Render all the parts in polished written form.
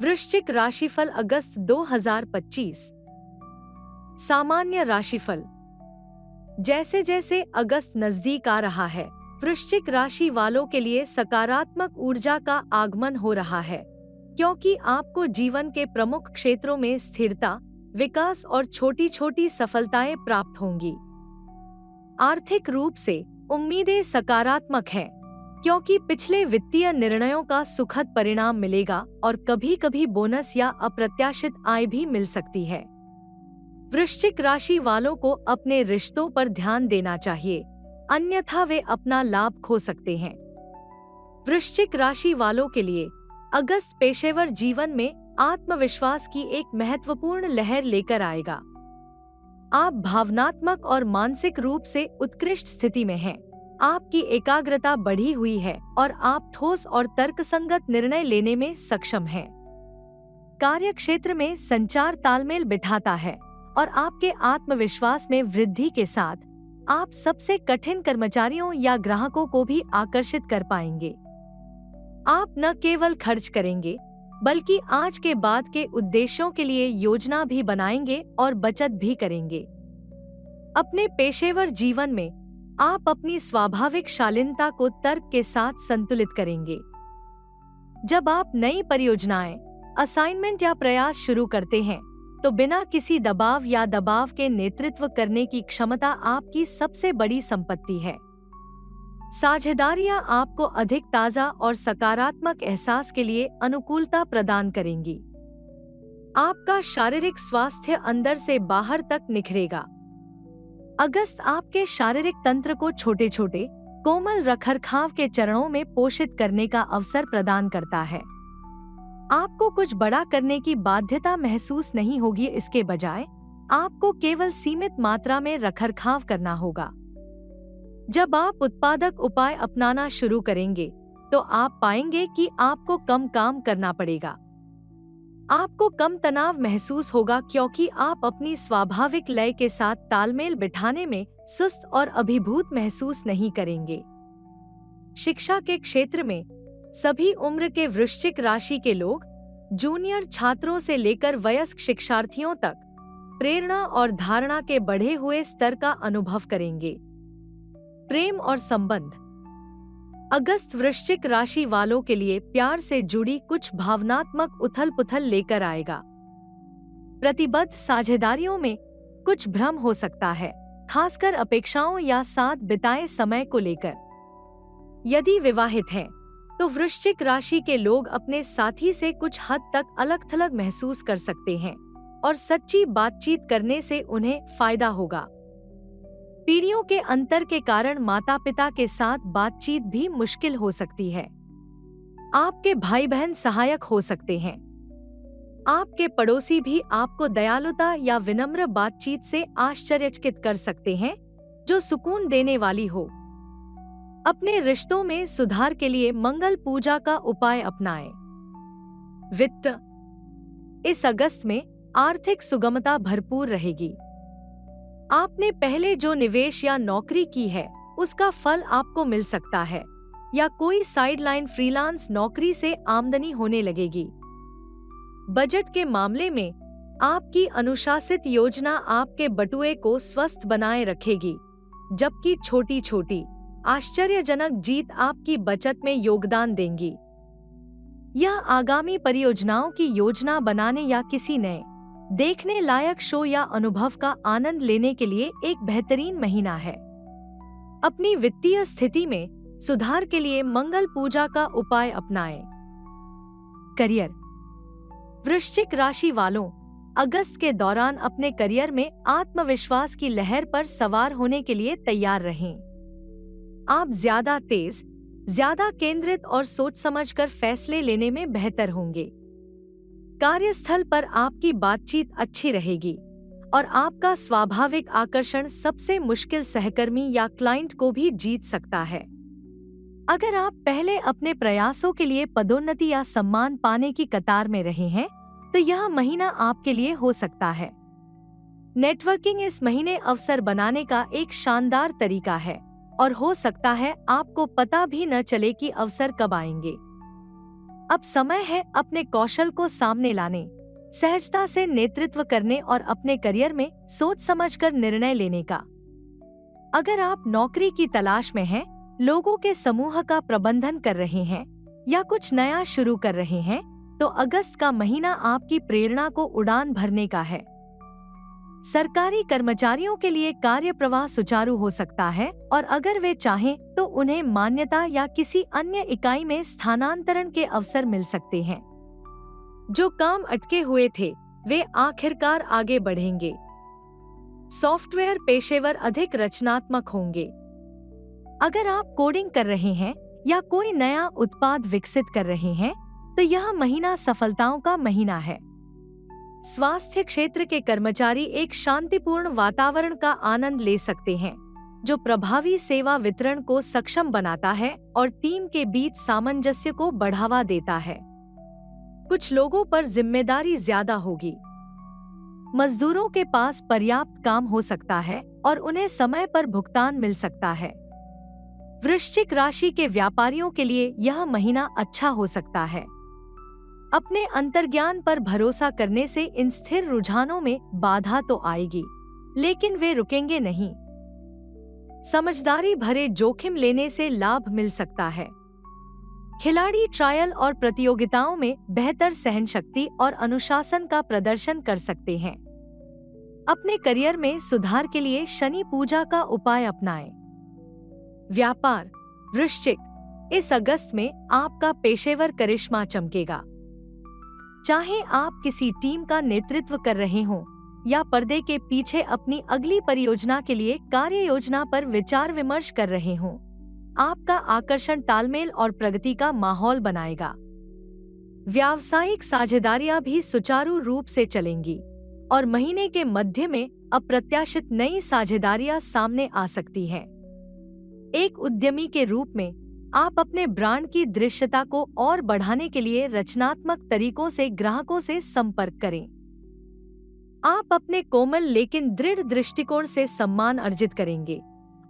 वृश्चिक राशिफल अगस्त 2025। सामान्य राशिफल। जैसे जैसे अगस्त नजदीक आ रहा है, वृश्चिक राशि वालों के लिए सकारात्मक ऊर्जा का आगमन हो रहा है, क्योंकि आपको जीवन के प्रमुख क्षेत्रों में स्थिरता, विकास और छोटी छोटी सफलताएं प्राप्त होंगी। आर्थिक रूप से उम्मीदें सकारात्मक हैं, क्योंकि पिछले वित्तीय निर्णयों का सुखद परिणाम मिलेगा और कभी कभी बोनस या अप्रत्याशित आय भी मिल सकती है। वृश्चिक राशि वालों को अपने रिश्तों पर ध्यान देना चाहिए, अन्यथा वे अपना लाभ खो सकते हैं। वृश्चिक राशि वालों के लिए अगस्त पेशेवर जीवन में आत्मविश्वास की एक महत्वपूर्ण लहर लेकर आएगा। आप भावनात्मक और मानसिक रूप से उत्कृष्ट स्थिति में हैं। आपकी एकाग्रता बढ़ी हुई है और आप ठोस और तर्कसंगत निर्णय लेने में सक्षम हैं। कार्यक्षेत्र में संचार तालमेल बिठाता है और आपके आत्मविश्वास में वृद्धि के साथ आप सबसे कठिन कर्मचारियों या ग्राहकों को भी आकर्षित कर पाएंगे। आप न केवल खर्च करेंगे, बल्कि आज के बाद के उद्देश्यों के लिए योजना भी बनाएंगे और बचत भी करेंगे। अपने पेशेवर जीवन में आप अपनी स्वाभाविक शालीनता को तर्क के साथ संतुलित करेंगे। जब आप नई परियोजनाएं, असाइनमेंट या प्रयास शुरू करते हैं, तो बिना किसी दबाव या दबाव के नेतृत्व करने की क्षमता आपकी सबसे बड़ी संपत्ति है। साझेदारियां आपको अधिक ताजा और सकारात्मक एहसास के लिए अनुकूलता प्रदान करेंगी। आपका शारीरिक स्वास्थ्य अंदर से बाहर तक निखरेगा। अगस्त आपके शारीरिक तंत्र को छोटे छोटे कोमल रखरखाव के चरणों में पोषित करने का अवसर प्रदान करता है। आपको कुछ बड़ा करने की बाध्यता महसूस नहीं होगी, इसके बजाय आपको केवल सीमित मात्रा में रखरखाव करना होगा। जब आप उत्पादक उपाय अपनाना शुरू करेंगे, तो आप पाएंगे कि आपको कम काम करना पड़ेगा। आपको कम तनाव महसूस होगा, क्योंकि आप अपनी स्वाभाविक लय के साथ तालमेल बिठाने में सुस्त और अभिभूत महसूस नहीं करेंगे। शिक्षा के क्षेत्र में सभी उम्र के वृश्चिक राशि के लोग जूनियर छात्रों से लेकर वयस्क शिक्षार्थियों तक प्रेरणा और धारणा के बढ़े हुए स्तर का अनुभव करेंगे। प्रेम और संबंध। अगस्त वृश्चिक राशि वालों के लिए प्यार से जुड़ी कुछ भावनात्मक उथल-पुथल लेकर आएगा। प्रतिबद्ध साझेदारियों में कुछ भ्रम हो सकता है, खासकर अपेक्षाओं या साथ बिताए समय को लेकर। यदि विवाहित हैं, तो वृश्चिक राशि के लोग अपने साथी से कुछ हद तक अलग-थलग महसूस कर सकते हैं और सच्ची बातचीत करने से उन्हें फायदा होगा। पीढ़ियों के अंतर के कारण माता-पिता के साथ बातचीत भी मुश्किल हो सकती है। आपके भाई बहन सहायक हो सकते हैं। आपके पड़ोसी भी आपको दयालुता या विनम्र बातचीत से आश्चर्यचकित कर सकते हैं, जो सुकून देने वाली हो। अपने रिश्तों में सुधार के लिए मंगल पूजा का उपाय अपनाएं। वित्त। इस अगस्त में आर्थिक सुगमता भरपूर रहेगी। आपने पहले जो निवेश या नौकरी की है, उसका फल आपको मिल सकता है, या कोई साइडलाइन फ्रीलांस नौकरी से आमदनी होने लगेगी। बजट के मामले में आपकी अनुशासित योजना आपके बटुए को स्वस्थ बनाए रखेगी, जबकि छोटी छोटी आश्चर्यजनक जीत आपकी बचत में योगदान देंगी। यह आगामी परियोजनाओं की योजना बनाने या किसी नए देखने लायक शो या अनुभव का आनंद लेने के लिए एक बेहतरीन महीना है। अपनी वित्तीय स्थिति में सुधार के लिए मंगल पूजा का उपाय अपनाएं। करियर। वृश्चिक राशि वालों, अगस्त के दौरान अपने करियर में आत्मविश्वास की लहर पर सवार होने के लिए तैयार रहें। आप ज्यादा तेज, ज्यादा केंद्रित और सोच समझकर फैसले लेने में बेहतर होंगे। कार्यस्थल पर आपकी बातचीत अच्छी रहेगी और आपका स्वाभाविक आकर्षण सबसे मुश्किल सहकर्मी या क्लाइंट को भी जीत सकता है। अगर आप पहले अपने प्रयासों के लिए पदोन्नति या सम्मान पाने की कतार में रहे हैं, तो यह महीना आपके लिए हो सकता है। नेटवर्किंग इस महीने अवसर बनाने का एक शानदार तरीका है और हो सकता है आपको पता भी न चले कि अवसर कब आएंगे। अब समय है अपने कौशल को सामने लाने, सहजता से नेतृत्व करने और अपने करियर में सोच समझकर निर्णय लेने का। अगर आप नौकरी की तलाश में हैं, लोगों के समूह का प्रबंधन कर रहे हैं या कुछ नया शुरू कर रहे हैं, तो अगस्त का महीना आपकी प्रेरणा को उड़ान भरने का है। सरकारी कर्मचारियों के लिए कार्य प्रवाह सुचारू हो सकता है और अगर वे चाहें तो उन्हें मान्यता या किसी अन्य इकाई में स्थानांतरण के अवसर मिल सकते हैं। जो काम अटके हुए थे, वे आखिरकार आगे बढ़ेंगे। सॉफ्टवेयर पेशेवर अधिक रचनात्मक होंगे। अगर आप कोडिंग कर रहे हैं या कोई नया उत्पाद विकसित कर रहे हैं, तो यह महीना सफलताओं का महीना है। स्वास्थ्य क्षेत्र के कर्मचारी एक शांतिपूर्ण वातावरण का आनंद ले सकते हैं, जो प्रभावी सेवा वितरण को सक्षम बनाता है और टीम के बीच सामंजस्य को बढ़ावा देता है। कुछ लोगों पर जिम्मेदारी ज्यादा होगी। मजदूरों के पास पर्याप्त काम हो सकता है और उन्हें समय पर भुगतान मिल सकता है। वृश्चिक राशि के व्यापारियों के लिए यह महीना अच्छा हो सकता है। अपने अंतर्ज्ञान पर भरोसा करने से इन स्थिर रुझानों में बाधा तो आएगी, लेकिन वे रुकेंगे नहीं। समझदारी भरे जोखिम लेने से लाभ मिल सकता है। खिलाड़ी ट्रायल और प्रतियोगिताओं में बेहतर सहनशक्ति और अनुशासन का प्रदर्शन कर सकते हैं। अपने करियर में सुधार के लिए शनि पूजा का उपाय अपनाएं। व्यापार वृश्चिक, इस अगस्त में आपका पेशेवर करिश्मा चमकेगा। चाहे आप किसी टीम का नेतृत्व कर रहे हों या पर्दे के पीछे अपनी अगली परियोजना के लिए कार्य योजना पर विचार विमर्श कर रहे हों, आपका आकर्षण तालमेल और प्रगति का माहौल बनाएगा। व्यावसायिक साझेदारियां भी सुचारू रूप से चलेंगी और महीने के मध्य में अप्रत्याशित नई साझेदारियां सामने आ सकती हैं। एक उद्यमी के रूप में आप अपने ब्रांड की दृश्यता को और बढ़ाने के लिए रचनात्मक तरीकों से ग्राहकों से संपर्क करें। आप अपने कोमल लेकिन दृढ़ दृष्टिकोण से सम्मान अर्जित करेंगे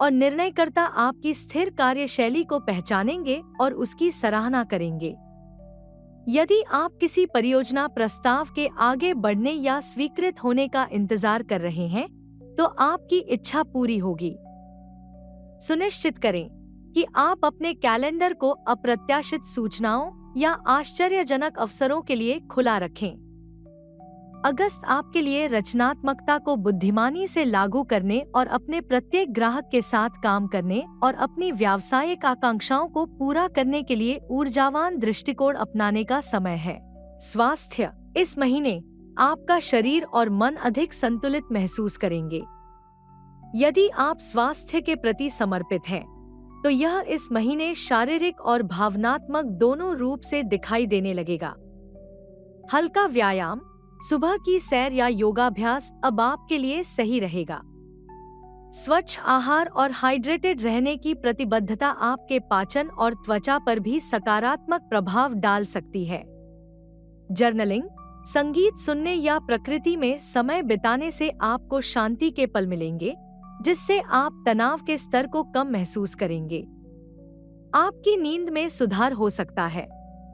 और निर्णयकर्ता आपकी स्थिर कार्यशैली को पहचानेंगे और उसकी सराहना करेंगे। यदि आप किसी परियोजना प्रस्ताव के आगे बढ़ने या स्वीकृत होने का इंतजार कर रहे हैं, तो आपकी इच्छा पूरी होगी। सुनिश्चित करें कि आप अपने कैलेंडर को अप्रत्याशित सूचनाओं या आश्चर्यजनक अवसरों के लिए खुला रखें। अगस्त आपके लिए रचनात्मकता को बुद्धिमानी से लागू करने और अपने प्रत्येक ग्राहक के साथ काम करने और अपनी व्यावसायिक आकांक्षाओं को पूरा करने के लिए ऊर्जावान दृष्टिकोण अपनाने का समय है। स्वास्थ्य, इस महीने आपका शरीर और मन अधिक संतुलित महसूस करेंगे। यदि आप स्वास्थ्य के प्रति समर्पित हैं, तो यह इस महीने शारीरिक और भावनात्मक दोनों रूप से दिखाई देने लगेगा। हल्का व्यायाम, सुबह की सैर या योगाभ्यास अब आपके लिए सही रहेगा। स्वच्छ आहार और हाइड्रेटेड रहने की प्रतिबद्धता आपके पाचन और त्वचा पर भी सकारात्मक प्रभाव डाल सकती है। जर्नलिंग, संगीत सुनने या प्रकृति में समय बिताने से आपको शांति के पल मिलेंगे, जिससे आप तनाव के स्तर को कम महसूस करेंगे। आपकी नींद में सुधार हो सकता है,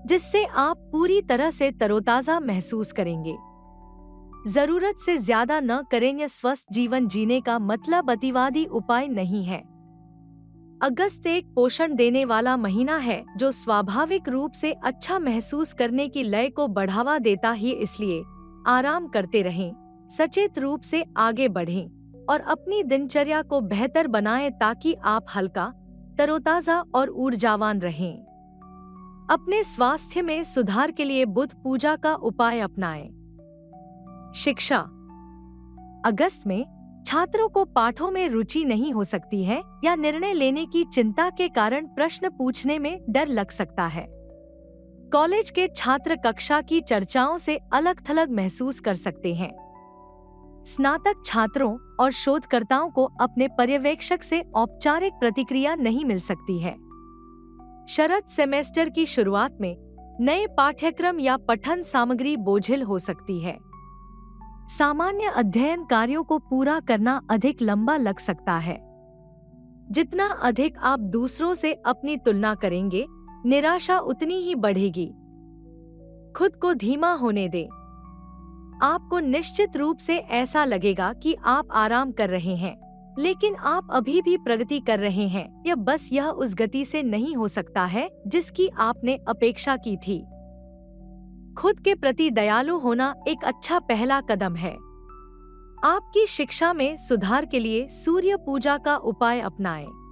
जिससे आप पूरी तरह से तरोताजा महसूस करेंगे। जरूरत से ज्यादा न करें। यह स्वस्थ जीवन जीने का मतलब अतिवादी उपाय नहीं है। अगस्त एक पोषण देने वाला महीना है, जो स्वाभाविक रूप से अच्छा महसूस करने की लय को बढ़ावा देता है। इसलिए आराम करते रहें, सचेत रूप से आगे बढ़ें और अपनी दिनचर्या को बेहतर बनाएं ताकि आप हल्का, तरोताजा और ऊर्जावान रहें। अपने स्वास्थ्य में सुधार के लिए बुध पूजा का उपाय अपनाएं। शिक्षा, अगस्त में छात्रों को पाठों में रुचि नहीं हो सकती है या निर्णय लेने की चिंता के कारण प्रश्न पूछने में डर लग सकता है। कॉलेज के छात्र कक्षा की चर्चाओं से अलग-थलग महसूस कर सकते हैं। स्नातक छात्रों और शोधकर्ताओं को अपने पर्यवेक्षक से औपचारिक प्रतिक्रिया नहीं मिल सकती है। शरद सेमेस्टर की शुरुआत में नए पाठ्यक्रम या पठन सामग्री बोझिल हो सकती है। सामान्य अध्ययन कार्यों को पूरा करना अधिक लंबा लग सकता है। जितना अधिक आप दूसरों से अपनी तुलना करेंगे, निराशा उतनी ही बढ़ेगी। खुद को धीमा होने दें। आपको निश्चित रूप से ऐसा लगेगा कि आप आराम कर रहे हैं, लेकिन आप अभी भी प्रगति कर रहे हैं, या बस यह उस गति से नहीं हो सकता है जिसकी आपने अपेक्षा की थी। खुद के प्रति दयालु होना एक अच्छा पहला कदम है। आपकी शिक्षा में सुधार के लिए सूर्य पूजा का उपाय अपनाएं।